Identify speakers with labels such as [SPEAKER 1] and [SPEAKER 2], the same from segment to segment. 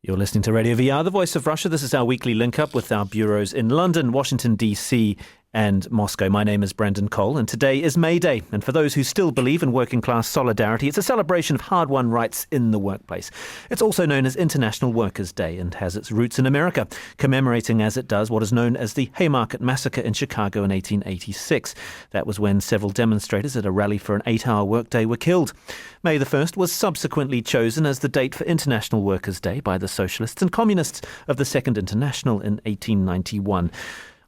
[SPEAKER 1] You're listening to Radio VR, the voice of Russia. This is our weekly link-up with our bureaus in London, Washington, D.C. and Moscow. My name is Brendan Cole, and today is May Day. And for those who still believe in working-class solidarity, it's a celebration of hard-won rights in the workplace. It's also known as International Workers' Day and has its roots in America, commemorating as it does what is known as the Haymarket Massacre in Chicago in 1886. That was when several demonstrators at a rally for an 8-hour workday were killed. May the 1st was subsequently chosen as the date for International Workers' Day by the Socialists and Communists of the Second International in 1891.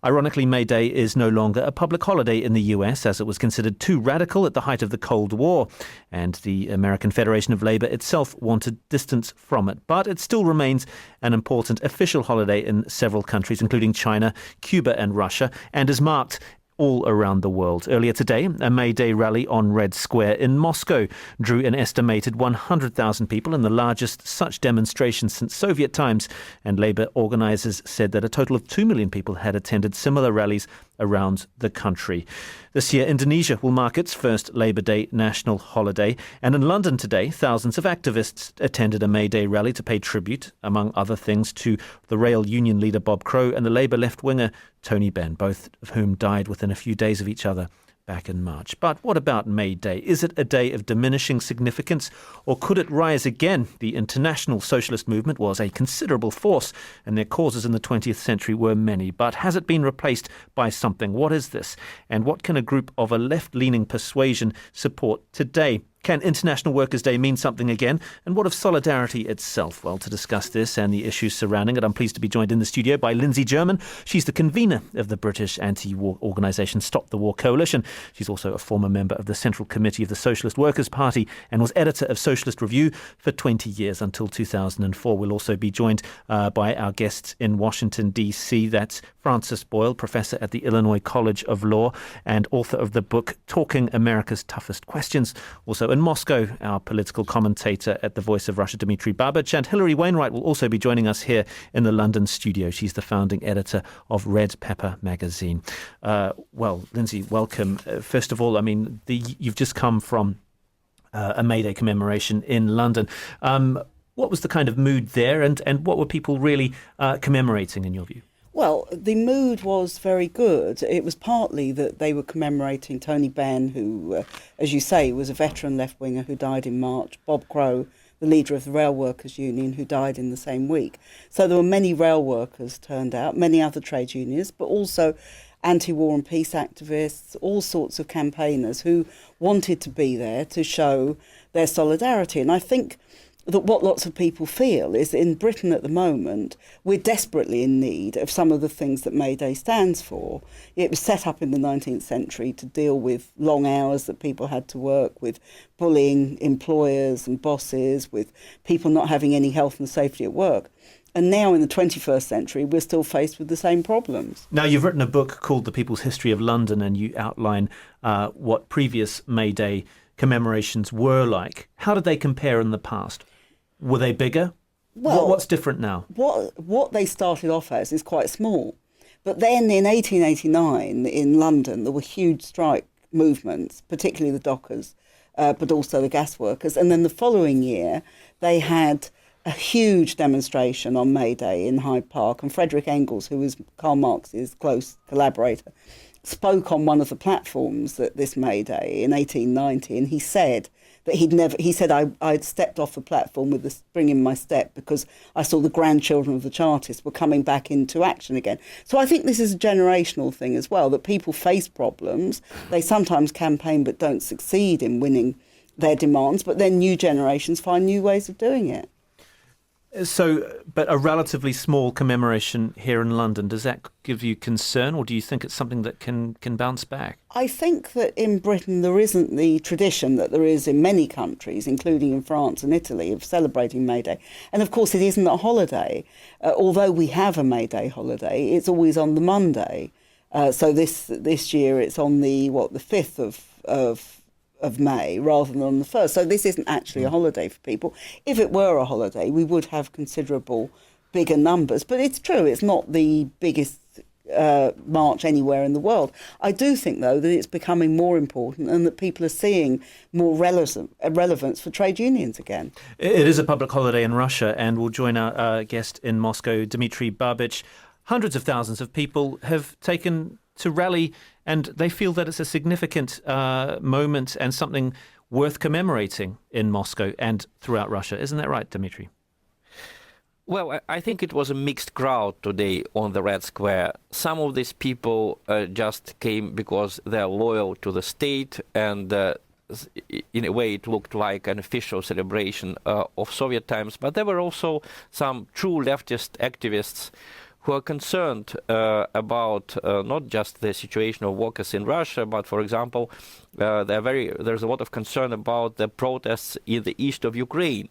[SPEAKER 1] Ironically, May Day is no longer a public holiday in the US, as it was considered too radical at the height of the Cold War, and the American Federation of Labor itself wanted distance from it. But it still remains an important official holiday in several countries, including China, Cuba and Russia, and is marked all around the world. Earlier today, a May Day rally on Red Square in Moscow drew an estimated 100,000 people in the largest such demonstration since Soviet times, and Labour organisers said that a total of 2 million people had attended similar rallies around the country. This year, Indonesia will mark its first Labour Day national holiday, and in London today, thousands of activists attended a May Day rally to pay tribute, among other things, to the rail union leader Bob Crow and the Labour left-winger Tony Benn, both of whom died within a few days of each other back in March. But what about May Day? Is it a day of diminishing significance, or could it rise again? The international socialist movement was a considerable force, and their causes in the 20th century were many. But has it been replaced by something? What is this? And what can a group of a left-leaning persuasion support today? Can International Workers' Day mean something again? And what of solidarity itself? Well, to discuss this and the issues surrounding it, I'm pleased to be joined in the studio by Lindsay German. She's the convener of the British anti-war organisation Stop the War Coalition. She's also a former member of the Central Committee of the Socialist Workers' Party and was editor of Socialist Review for 20 years until 2004. We'll also be joined by our guests in Washington, D.C. That's Francis Boyle, professor at the Illinois College of Law and author of the book Talking America's Toughest Questions. Also in Moscow, our political commentator at the Voice of Russia, Dmitry Babich, and Hilary Wainwright will also be joining us here in the London studio. She's the founding editor of Red Pepper magazine. Well, Lindsay, welcome. First of all, I mean, you've just come from a May Day commemoration in London. What was the kind of mood there, and what were people really commemorating in your view?
[SPEAKER 2] Well, the mood was very good. It was partly that they were commemorating Tony Benn, who, as you say, was a veteran left-winger who died in March, Bob Crow, the leader of the Rail Workers Union, who died in the same week. So there were many rail workers turned out, many other trade unions, but also anti-war and peace activists, all sorts of campaigners who wanted to be there to show their solidarity. And I think that what lots of people feel is in Britain at the moment, we're desperately in need of some of the things that May Day stands for. It was set up in the 19th century to deal with long hours that people had to work, with bullying employers and bosses, with people not having any health and safety at work. And now in the 21st century, we're still faced with the same problems.
[SPEAKER 1] Now, you've written a book called The People's History of London, and you outline what previous May Day commemorations were like. How did they compare in the past? Were they bigger?
[SPEAKER 2] Well,
[SPEAKER 1] what's different now?
[SPEAKER 2] What they started off as is quite small. But then in 1889 in London, there were huge strike movements, particularly the dockers, but also the gas workers. And then the following year, they had a huge demonstration on May Day in Hyde Park. And Frederick Engels, who was Karl Marx's close collaborator, spoke on one of the platforms at this May Day in 1890, and he said that I'd stepped off the platform with the spring in my step because I saw the grandchildren of the Chartists were coming back into action again. So I think this is a generational thing as well, that people face problems. They sometimes campaign but don't succeed in winning their demands, but then new generations find new ways of doing it.
[SPEAKER 1] So, but a relatively small commemoration here in London, does that give you concern, or do you think it's something that can bounce back?
[SPEAKER 2] I think that in Britain there isn't the tradition that there is in many countries, including in France and Italy, of celebrating May Day. And of course it isn't a holiday. Although we have a May Day holiday, it's always on the Monday. So this year it's on the 5th of May rather than on the 1st. So this isn't actually a holiday for people. If it were a holiday, we would have considerable bigger numbers. But it's true, it's not the biggest march anywhere in the world. I do think, though, that it's becoming more important and that people are seeing more relevance for trade unions again.
[SPEAKER 1] It is a public holiday in Russia, and we'll join our guest in Moscow, Dmitry Babich. Hundreds of thousands of people have taken to rally, and they feel that it's a significant moment and something worth commemorating in Moscow and throughout Russia. Isn't that right, Dmitry?
[SPEAKER 3] Well, I think it was a mixed crowd today on the Red Square. Some of these people just came because they're loyal to the state, and in a way it looked like an official celebration of Soviet times. But there were also some true leftist activists who are concerned about not just the situation of workers in Russia, but, for example, there's a lot of concern about the protests in the east of Ukraine.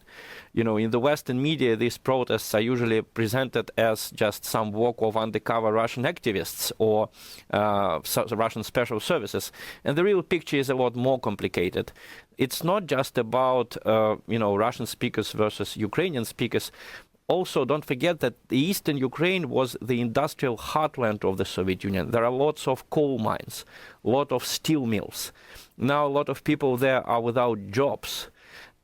[SPEAKER 3] You know, in the Western media, these protests are usually presented as just some work of undercover Russian activists or Russian special services. And the real picture is a lot more complicated. It's not just about, Russian speakers versus Ukrainian speakers. Also, don't forget that the eastern Ukraine was the industrial heartland of the Soviet Union. There are lots of coal mines, a lot of steel mills. Now a lot of people there are without jobs.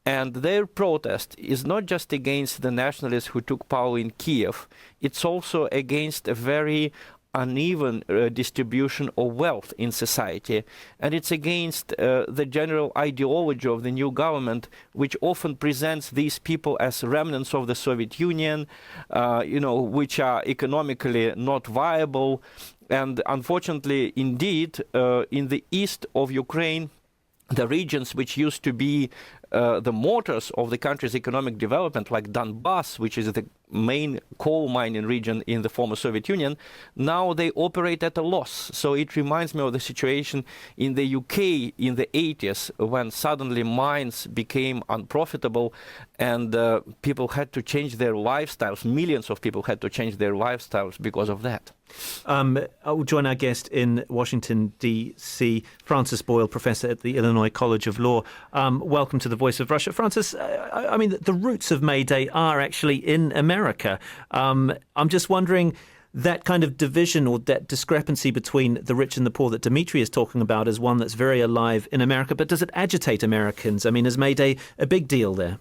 [SPEAKER 3] And their protest is not just against the nationalists who took power in Kiev, it's also against a very uneven distribution of wealth in society, and it's against the general ideology of the new government, which often presents these people as remnants of the Soviet Union, which are economically not viable. And unfortunately, indeed, in the east of Ukraine, the regions which used to be the motors of the country's economic development, like Donbass, which is the main coal mining region in the former Soviet Union, now they operate at a loss. So it reminds me of the situation in the UK in the 80s, when suddenly mines became unprofitable and people had to change their lifestyles. Millions of people had to change their lifestyles because of that.
[SPEAKER 1] I'll join our guest in Washington, D.C., Francis Boyle, professor at the Illinois College of Law. Welcome to the Voice of Russia. Francis, I mean, the roots of May Day are actually in America. I'm just wondering, that kind of division or that discrepancy between the rich and the poor that Dmitry is talking about is one that's very alive in America. But does it agitate Americans? I mean, is May Day a big deal there?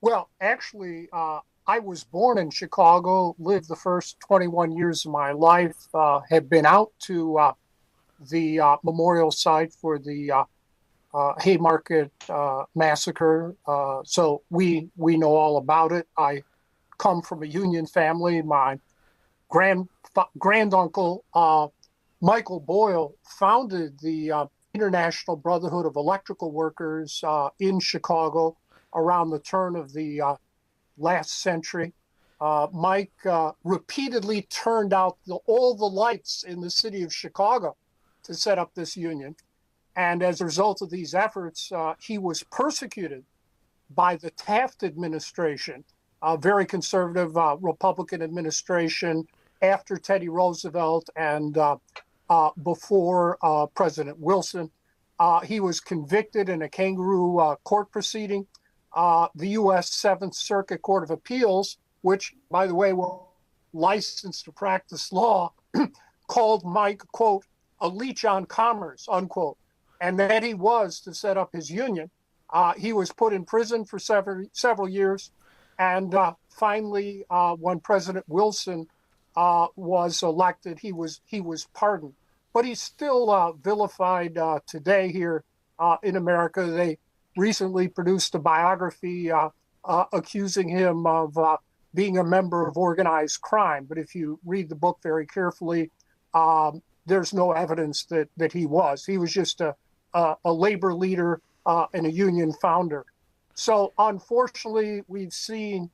[SPEAKER 4] Well, actually, I was born in Chicago, lived the first 21 years of my life, have been out to the memorial site for the Haymarket massacre. So we know all about it. I come from a union family. My granduncle, Michael Boyle, founded the International Brotherhood of Electrical Workers in Chicago around the turn of the last century. Mike repeatedly turned out all the lights in the city of Chicago to set up this union. And as a result of these efforts, he was persecuted by the Taft administration, a very conservative Republican administration after Teddy Roosevelt and before President Wilson. He was convicted in a kangaroo court proceeding. The U.S. Seventh Circuit Court of Appeals, which, by the way, were licensed to practice law, called Mike, quote, a leech on commerce, unquote. And that he was to set up his union. He was put in prison for several years. And finally, when President Wilson was elected, he was pardoned. But he's still vilified today here in America. They recently produced a biography accusing him of being a member of organized crime. But if you read the book very carefully, there's no evidence that he was. He was just a labor leader and a union founder. So unfortunately, we've seen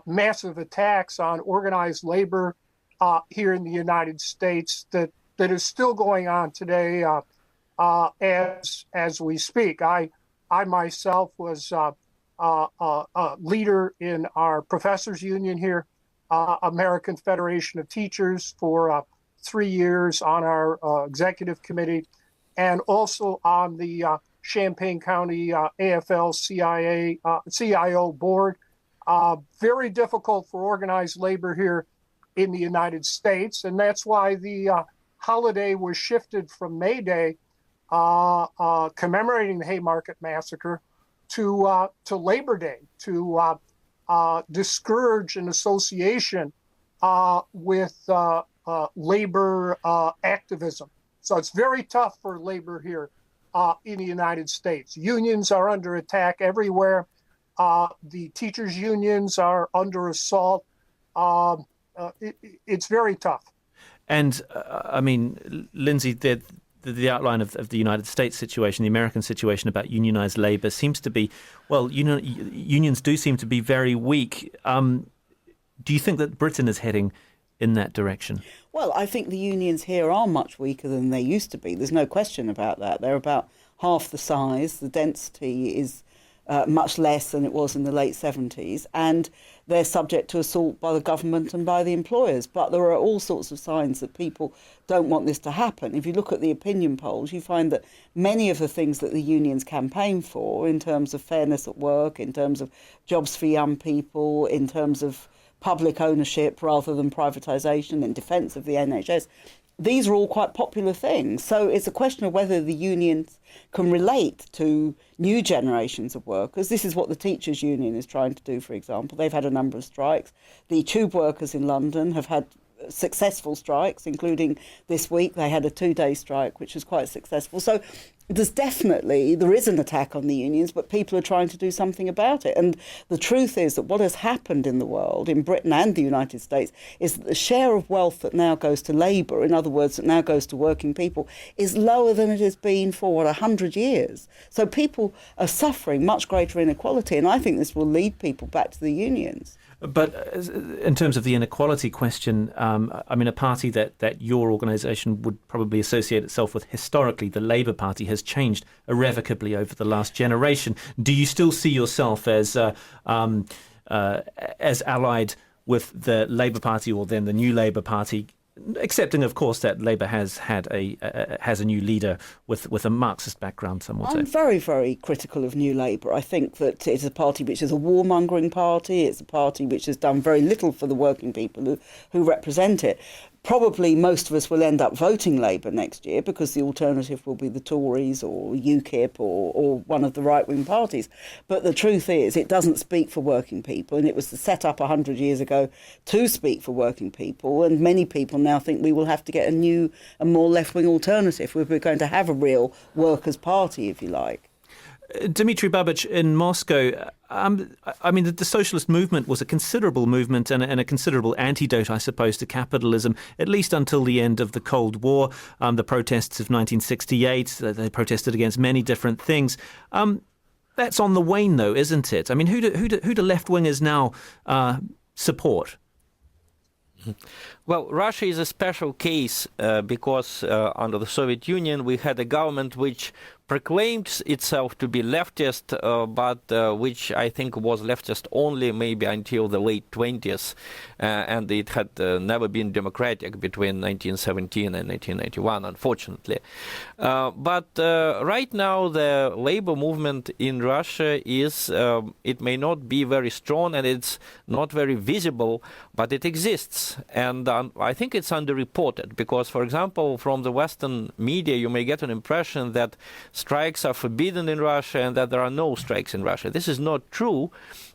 [SPEAKER 4] massive attacks on organized labor here in the United States that is still going on today as we speak. I myself was a leader in our professors union here, American Federation of Teachers, for 3 years on our executive committee, and also on the Champaign County AFL-CIO board. Very difficult for organized labor here in the United States, and that's why the holiday was shifted from May Day, commemorating the Haymarket Massacre, to Labor Day, to discourage an association with labor activism. So it's very tough for labor here in the United States. Unions are under attack everywhere. The teachers' unions are under assault. It's very tough.
[SPEAKER 1] And I mean, Lindsay, the outline of the United States situation, the American situation about unionized labor seems to be, well, unions do seem to be very weak. Do you think that Britain is heading in that direction?
[SPEAKER 2] Well, I think the unions here are much weaker than they used to be. There's no question about that. They're about half the size. The density is much less than it was in the late 70s. And they're subject to assault by the government and by the employers. But there are all sorts of signs that people don't want this to happen. If you look at the opinion polls, you find that many of the things that the unions campaign for, in terms of fairness at work, in terms of jobs for young people, in terms of public ownership rather than privatisation, in defence of the NHS, these are all quite popular things. So it's a question of whether the unions can relate to new generations of workers. This is what the teachers' union is trying to do, for example. They've had a number of strikes. The tube workers in London have had successful strikes, including this week. They had a 2-day strike, which was quite successful. So there is an attack on the unions, but people are trying to do something about it. And the truth is that what has happened in the world, in Britain and the United States, is that the share of wealth that now goes to labour, in other words, that now goes to working people, is lower than it has been for, 100 years. So people are suffering much greater inequality, and I think this will lead people back to the unions.
[SPEAKER 1] But in terms of the inequality question, I mean, a party that your organisation would probably associate itself with historically, the Labour Party, has changed irrevocably over the last generation. Do you still see yourself as allied with the Labour Party, or then the new Labour Party, accepting, of course, that Labour has a new leader with a Marxist background, some would say?
[SPEAKER 2] I'm very, very critical of New Labour. I think that it's a party which is a warmongering party. It's a party which has done very little for the working people who represent it. Probably most of us will end up voting Labour next year because the alternative will be the Tories or UKIP or one of the right-wing parties. But the truth is it doesn't speak for working people, and it was set up 100 years ago to speak for working people, and many people now think we will have to get a new and more left-wing alternative if we're going to have a real workers' party, if you like.
[SPEAKER 1] Dmitry Babich in Moscow, I mean, the socialist movement was a considerable movement and a considerable antidote, I suppose, to capitalism, at least until the end of the Cold War. The protests of 1968, they protested against many different things. That's on the wane, though, isn't it? I mean, who do left-wingers now support?
[SPEAKER 3] Well, Russia is a special case because under the Soviet Union we had a government which proclaimed itself to be leftist, but which I think was leftist only maybe until the late 20s, and it had never been democratic between 1917 and 1991, unfortunately. But right now the labor movement in Russia is, it may not be very strong and it's not very visible, but it exists. And I think it's underreported because, for example, from the Western media, you may get an impression that strikes are forbidden in Russia and that there are no strikes in Russia. This is not true.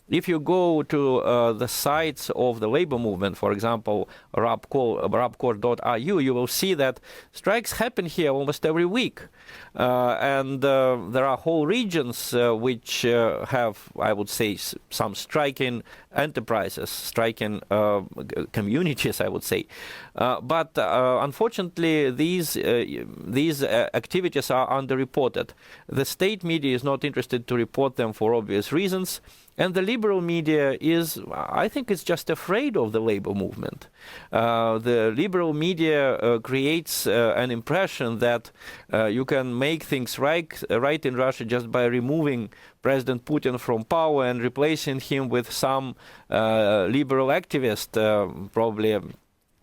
[SPEAKER 3] If you go to the sites of the labor movement, for example, rabcore.ru, you will see that strikes happen here almost every week. And there are whole regions which have, I would say, some striking enterprises, striking communities, I would say. But unfortunately, these activities are underreported. The state media is not interested to report them for obvious reasons. And the liberal media is, I think, it's just afraid of the labor movement. The liberal media creates an impression that you can make things right in Russia just by removing President Putin from power and replacing him with some liberal activist, probably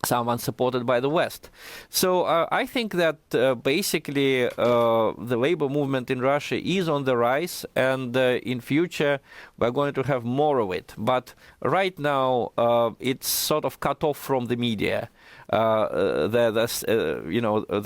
[SPEAKER 3] someone supported by the West. So I think that basically the labor movement in Russia is on the rise, and in future we're going to have more of it. But right now it's sort of cut off from the media. The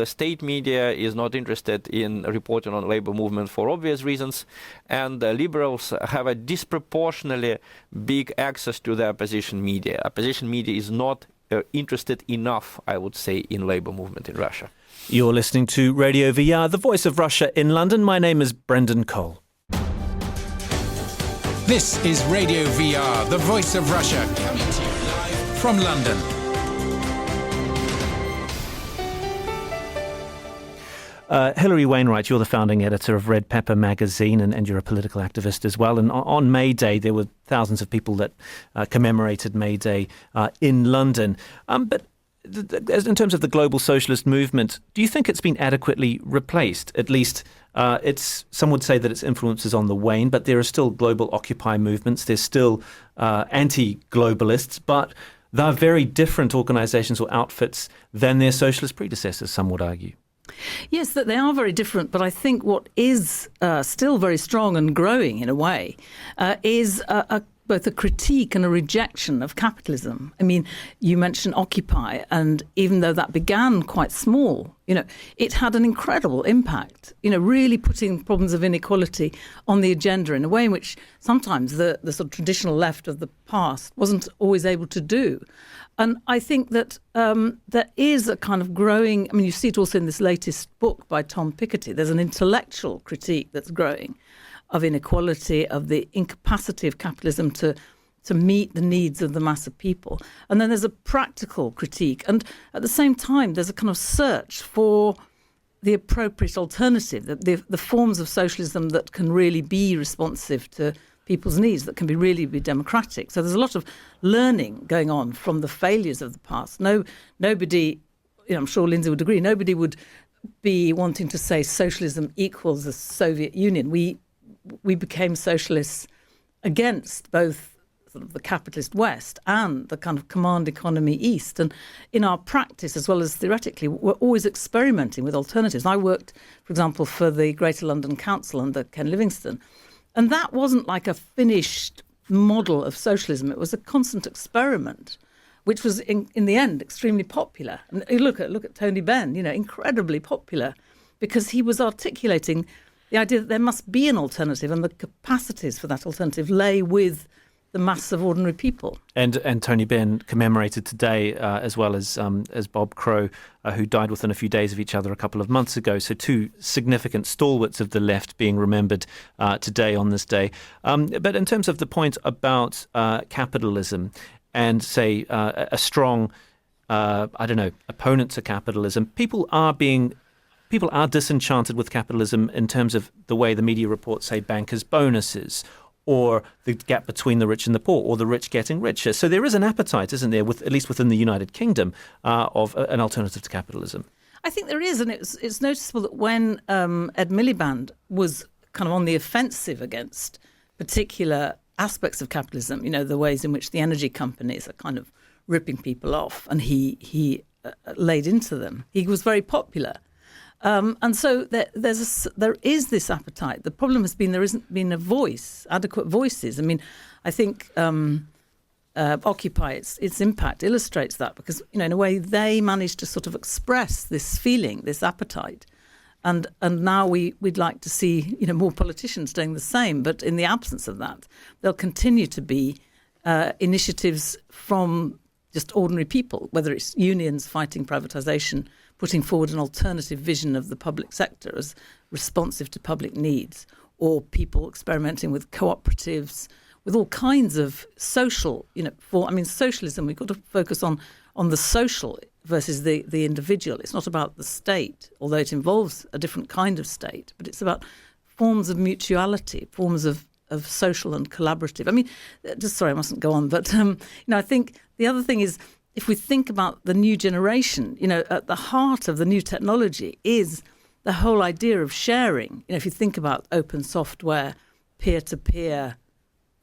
[SPEAKER 3] state media is not interested in reporting on labor movement for obvious reasons, and liberals have a disproportionately big access to the opposition media. Opposition media is not interested enough, I would say, in labor movement in Russia.
[SPEAKER 1] You're listening to Radio VR, the voice of Russia in London. My name is Brendan Cole.
[SPEAKER 5] This is Radio VR, the voice of Russia, coming to you live from London.
[SPEAKER 1] Hilary Wainwright, you're the founding editor of Red Pepper magazine, and you're a political activist as well. And on May Day, there were thousands of people that commemorated May Day in London. But in terms of the global socialist movement, do you think it's been adequately replaced? At least some would say that its influence is on the wane, but there are still global Occupy movements. There's still anti-globalists, but they're very different organizations or outfits than their socialist predecessors, some would argue.
[SPEAKER 6] Yes, that they are very different, but I think what is still very strong and growing in a way is both a critique and a rejection of capitalism. I mean, you mentioned Occupy, and even though that began quite small, it had an incredible impact, really putting problems of inequality on the agenda in a way in which sometimes the sort of traditional left of the past wasn't always able to do. And I think that there is a kind of growing, you see it also in this latest book by Tom Piketty, there's an intellectual critique that's growing of inequality, of the incapacity of capitalism to meet the needs of the mass of people. And then there's a practical critique. And at the same time, there's a kind of search for the appropriate alternative, the forms of socialism that can really be responsive to people's needs, that can really be democratic. So there's a lot of learning going on from the failures of the past. Nobody, I'm sure Lindsay would agree, nobody would be wanting to say socialism equals the Soviet Union. We became socialists against both sort of the capitalist West and the kind of command economy East. And in our practice, as well as theoretically, we're always experimenting with alternatives. I worked, for example, for the Greater London Council under Ken Livingstone. And that wasn't like a finished model of socialism. It was a constant experiment, which was, in the end, extremely popular. And you look at Tony Benn, incredibly popular, because he was articulating the idea that there must be an alternative, and the capacities for that alternative lay with the mass of ordinary people.
[SPEAKER 1] And Tony Benn commemorated today, as well as Bob Crow, who died within a few days of each other a couple of months ago. So two significant stalwarts of the left being remembered today on this day. But in terms of the point about capitalism and, say, a strong, opponent to capitalism, people are disenchanted with capitalism in terms of the way the media reports, say, bankers' bonuses, or the gap between the rich and the poor, or the rich getting richer. So there is an appetite, isn't there, at least within the United Kingdom, of an alternative to capitalism?
[SPEAKER 6] I think there is, and it's noticeable that when Ed Miliband was kind of on the offensive against particular aspects of capitalism, the ways in which the energy companies are kind of ripping people off, and he laid into them, he was very popular. And so there is this appetite. The problem has been there isn't been adequate voices. I think Occupy, its impact illustrates that, because, in a way, they managed to sort of express this feeling, this appetite. And now we'd like to see, more politicians doing the same. But in the absence of that, there'll continue to be initiatives from just ordinary people, whether it's unions fighting privatization, putting forward an alternative vision of the public sector as responsive to public needs, or people experimenting with cooperatives, with all kinds of social, socialism, we've got to focus on the social versus the individual. It's not about the state, although it involves a different kind of state, but it's about forms of mutuality, forms of social and collaborative. I mustn't go on, but, I think the other thing is, if we think about the new generation, at the heart of the new technology is the whole idea of sharing. If you think about open software, peer-to-peer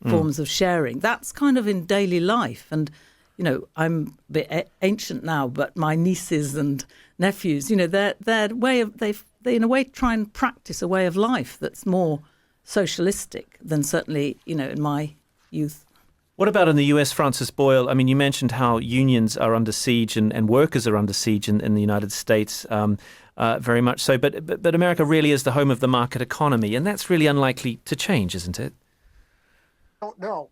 [SPEAKER 6] forms of sharing, that's kind of in daily life. And, I'm a bit ancient now, but my nieces and nephews, their way of they in a way try and practice a way of life that's more socialistic than certainly in my youth.
[SPEAKER 1] What about in the US, Francis Boyle? I mean, you mentioned how unions are under siege and workers are under siege in the United States, very much so. But America really is the home of the market economy, and that's really unlikely to change, isn't it?
[SPEAKER 4] I don't know.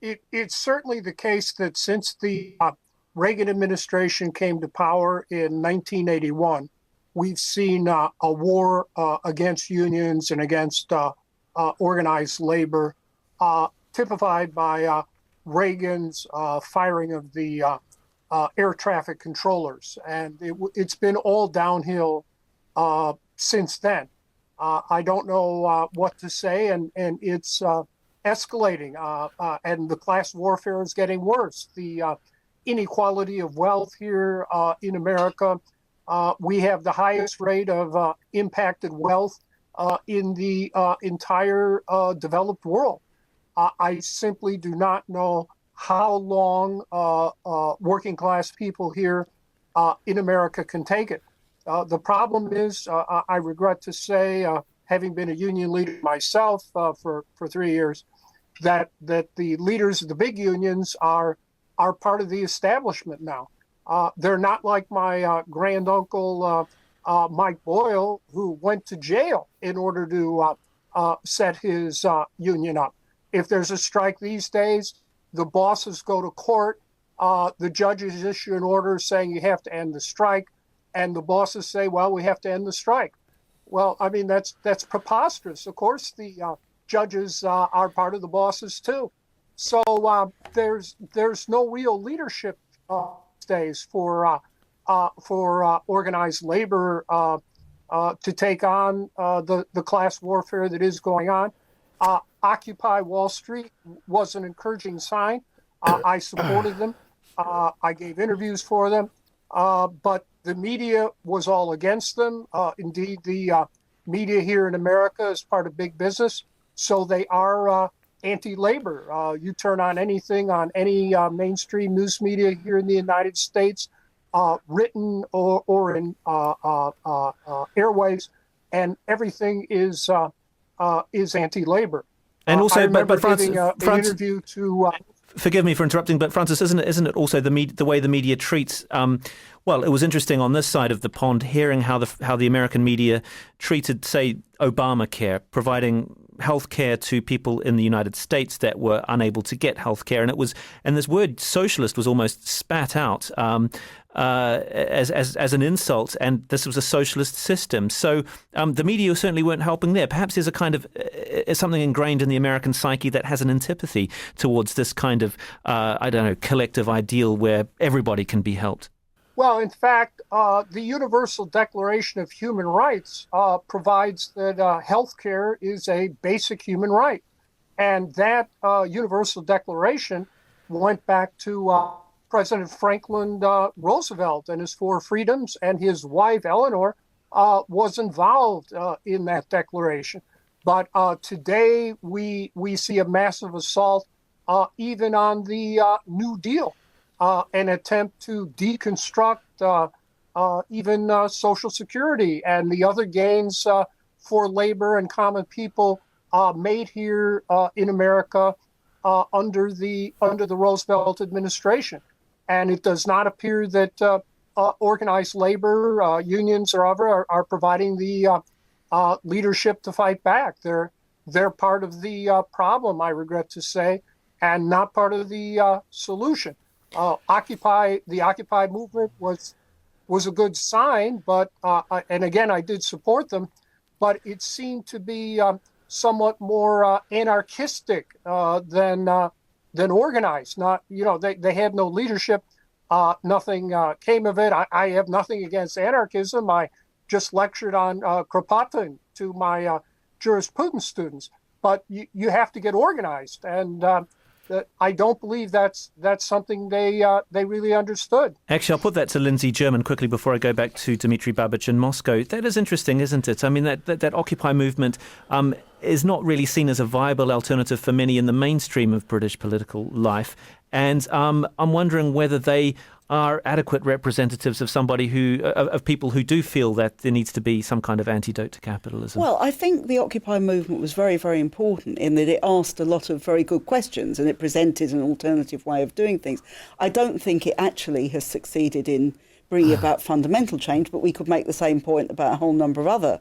[SPEAKER 4] It's certainly the case that since the Reagan administration came to power in 1981, we've seen a war against unions and against organized labor, typified by Reagan's firing of the air traffic controllers. And it's been all downhill since then. I don't know what to say, and it's escalating, and the class warfare is getting worse. The inequality of wealth here in America, we have the highest rate of impacted wealth in the entire developed world. I simply do not know how long working class people here in America can take it. The problem is, I regret to say, having been a union leader myself for 3 years, that the leaders of the big unions are part of the establishment now. They're not like my granduncle Mike Boyle, who went to jail in order to set his union up. If there's a strike these days, the bosses go to court. The judges issue an order saying you have to end the strike, and the bosses say, "Well, we have to end the strike." Well, I mean, that's preposterous. Of course, the judges are part of the bosses too. So there's no real leadership these days for organized labor to take on the class warfare that is going on. Occupy Wall Street was an encouraging sign. I supported them. I gave interviews for them. But the media was all against them. Indeed, the media here in America is part of big business, so they are anti-labor. You turn on anything on any mainstream news media here in the United States, written or in airwaves, and everything is anti-labor.
[SPEAKER 1] And also,
[SPEAKER 4] I remember
[SPEAKER 1] but Francis,
[SPEAKER 4] giving an interview to.
[SPEAKER 1] Forgive me for interrupting, but Francis, isn't it also the way the media treats? Well, it was interesting on this side of the pond hearing how the American media treated, say, Obamacare, providing health care to people in the United States that were unable to get health care, and this word socialist was almost spat out as an insult, and this was a socialist system. So the media certainly weren't helping there. Perhaps there's a kind of something ingrained in the American psyche that has an antipathy towards this kind of collective ideal where everybody can be helped.
[SPEAKER 4] Well, in fact, the Universal Declaration of Human Rights provides that health care is a basic human right. And that Universal Declaration went back to President Franklin Roosevelt and his four freedoms, and his wife, Eleanor, was involved in that declaration. But today we see a massive assault even on the New Deal. An attempt to deconstruct even Social Security and the other gains for labor and common people made here in America under the Roosevelt administration. And it does not appear that organized labor, unions or other, are providing the leadership to fight back. They're part of the problem, I regret to say, and not part of the solution. The Occupy movement was a good sign, but and again, I did support them, but it seemed to be somewhat more anarchistic than organized. Not, they had no leadership. Nothing came of it. I have nothing against anarchism. I just lectured on Kropotkin to my jurisprudence students, but you have to get organized, and I don't believe that's something they really understood.
[SPEAKER 1] Actually, I'll put that to Lindsay German quickly before I go back to Dmitry Babich in Moscow. That is interesting, isn't it? I mean, that Occupy movement, is not really seen as a viable alternative for many in the mainstream of British political life. And I'm wondering whether they are adequate representatives of of people who do feel that there needs to be some kind of antidote to capitalism.
[SPEAKER 2] Well, I think the Occupy movement was very, very important in that it asked a lot of very good questions and it presented an alternative way of doing things. I don't think it actually has succeeded in bringing about fundamental change, but we could make the same point about a whole number of other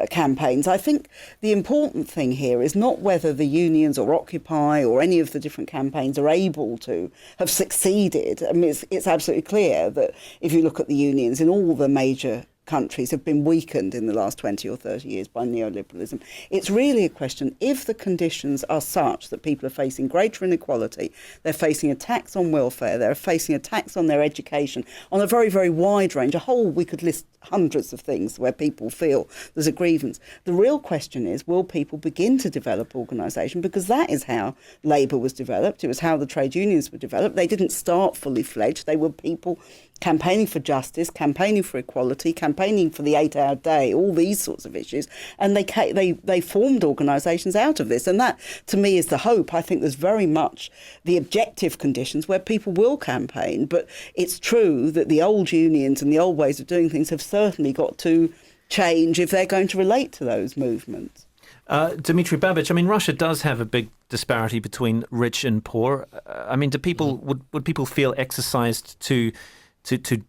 [SPEAKER 2] campaigns. I think the important thing here is not whether the unions or Occupy or any of the different campaigns are able to have succeeded. I mean, it's absolutely clear that if you look at the unions in all the major countries have been weakened in the last 20 or 30 years by neoliberalism. It's really a question, if the conditions are such that people are facing greater inequality, they're facing attacks on welfare, they're facing attacks on their education, on a very, very wide range, we could list hundreds of things where people feel there's a grievance. The real question is, will people begin to develop organisation? Because that is how Labour was developed. It was how the trade unions were developed. They didn't start fully fledged. They were people campaigning for justice, campaigning for equality, campaigning for the 8-hour day, all these sorts of issues. And they formed organisations out of this. And that, to me, is the hope. I think there's very much the objective conditions where people will campaign. But it's true that the old unions and the old ways of doing things have certainly got to change if they're going to relate to those movements.
[SPEAKER 1] Dmitry Babich, I mean, Russia does have a big disparity between rich and poor. I mean, would people feel exercised to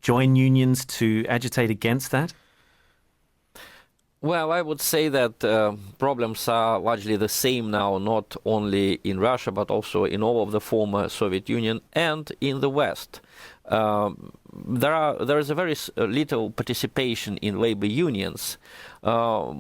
[SPEAKER 1] join unions, to agitate against that?
[SPEAKER 3] Well, I would say that problems are largely the same now, not only in Russia, but also in all of the former Soviet Union and in the West. There is a very little participation in labor unions.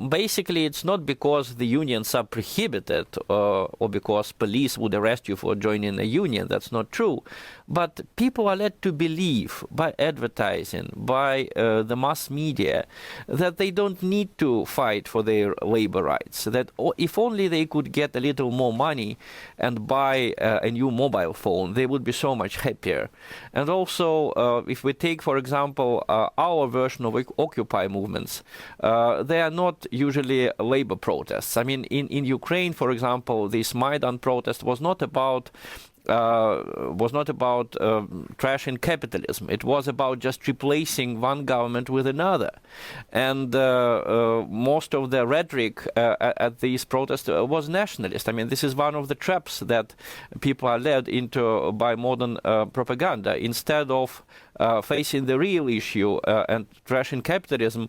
[SPEAKER 3] Basically, it's not because the unions are prohibited or because police would arrest you for joining a union. That's not true. But people are led to believe by advertising, by the mass media, that they don't need to fight for their labor rights, that if only they could get a little more money and buy a new mobile phone, they would be so much happier. And also, if we take, for example, our version of Occupy movements, they are not usually labor protests. I mean, in Ukraine, for example, this Maidan protest was not about trashing capitalism. It was about just replacing one government with another. And most of the rhetoric at these protests was nationalist. I mean, this is one of the traps that people are led into by modern propaganda. Instead of facing the real issue and trashing capitalism,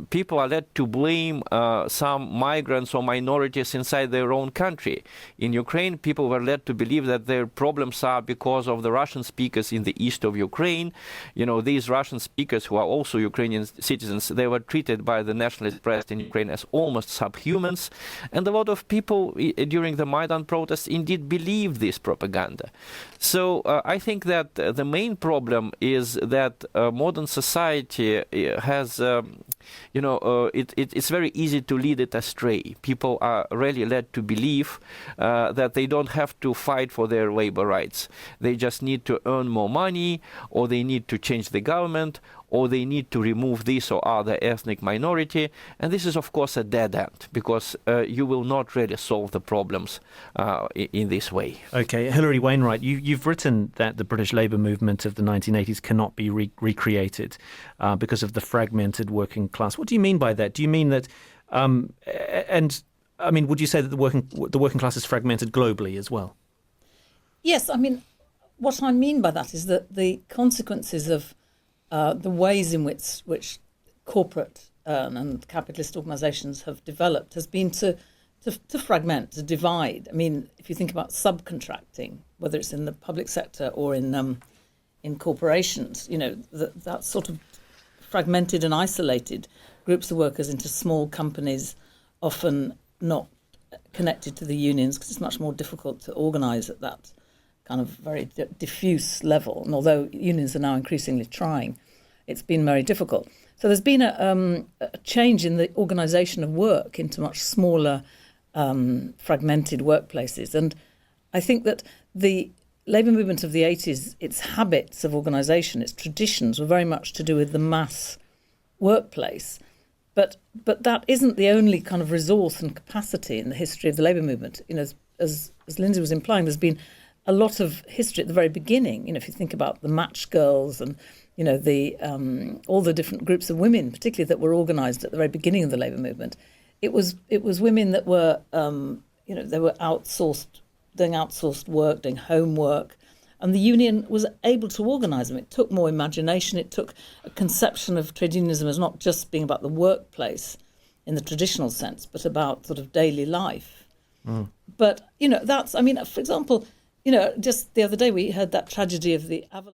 [SPEAKER 3] people are led to blame some migrants or minorities inside their own country. In Ukraine, people were led to believe that their problems are because of the Russian speakers in the east of Ukraine. You know, these Russian speakers, who are also Ukrainian citizens, they were treated by the nationalist press in Ukraine as almost subhumans. And a lot of people during the Maidan protests indeed believed this propaganda. So I think that the main problem is that modern society has, it's very easy to lead it astray. People are really led to believe that they don't have to fight for their labor rights. They just need to earn more money, or they need to change the government, or they need to remove this or other ethnic minority. And this is, of course, a dead end, because you will not really solve the problems in this way.
[SPEAKER 1] Okay, Hilary Wainwright, you've written that the British labour movement of the 1980s cannot be recreated because of the fragmented working class. What do you mean by that? Do you mean that, would you say that the working class is fragmented globally as well?
[SPEAKER 6] Yes, I mean, what I mean by that is that the consequences of the ways in which corporate and capitalist organisations have developed has been to fragment, to divide. I mean, if you think about subcontracting, whether it's in the public sector or in corporations, that sort of fragmented and isolated groups of workers into small companies, often not connected to the unions, because it's much more difficult to organise at that kind of very diffuse level. And although unions are now increasingly trying, it's been very difficult. So there's been a change in the organisation of work into much smaller, fragmented workplaces. And I think that the labour movement of the 80s, its habits of organisation, its traditions were very much to do with the mass workplace. But that isn't the only kind of resource and capacity in the history of the labour movement. You know, as Lindsay was implying, there's been a lot of history at the very beginning. You know, if you think about the match girls and, you know, the all the different groups of women, particularly that were organised at the very beginning of the labour movement, it was women that were, you know, they were doing outsourced work, doing homework, and the union was able to organise them. It took more imagination. It took a conception of trade unionism as not just being about the workplace in the traditional sense, but about sort of daily life. But, you know, that's, I mean, for example, you know, just the other day we heard that tragedy of the